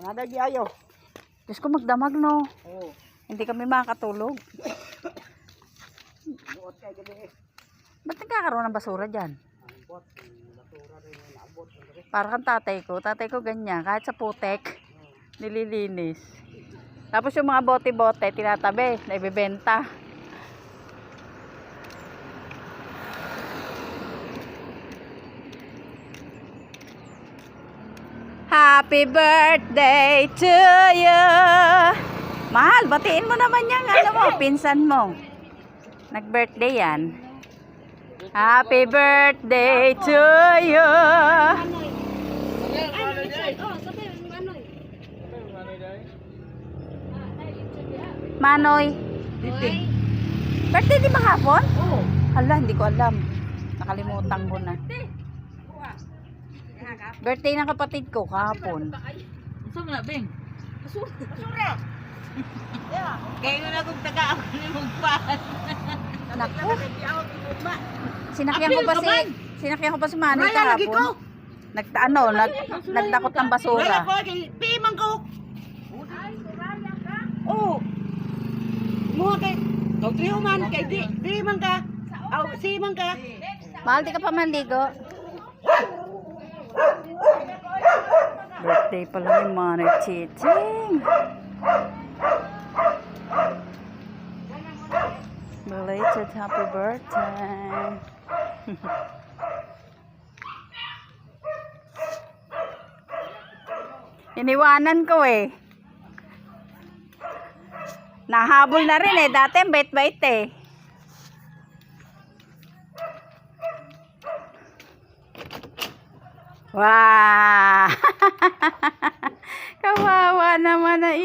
Nadagi ayo. Diyos ko magdamag no. Oo. Hindi kami makakatulog. Buot kay gabi. Ba't nagkakaroon ng basura dyan? Ang bot, basura rin yung naabot. Para kang tatay ko. Tatay ko ganyan. Kahit sa putek, nililinis. Tapos yung mga bote-bote, tinatabi, na ibibenta. Happy birthday to you. Mahal, batiin mo naman yung ano mo, pinsan mo. Nag-birthday yan. Happy birthday to you. Manoy. Birthday di ba hapon? Oo. Hala, hindi ko alam. Nakalimutan ko na. Birthday ng kapatid ko kahapon. Saan na, Beng? Basura. Kaya nga kung taga ako ni Mugpan. Naku. Sinakyan ko pa si Manny Maya lagi ko. kahapon. Nagdakot ng basura. Wala ko kay pimang ko. Oo. Mo kay kau triyo man kay di man ka. Aw si man ka. Mahal, di ka pa manligo. Birthday pala ni Manny Chiching. Belated happy birthday. Iniwanan ko eh. Nahabol na rin eh. Dati ang bait-bait eh. Wow! Kawawa naman na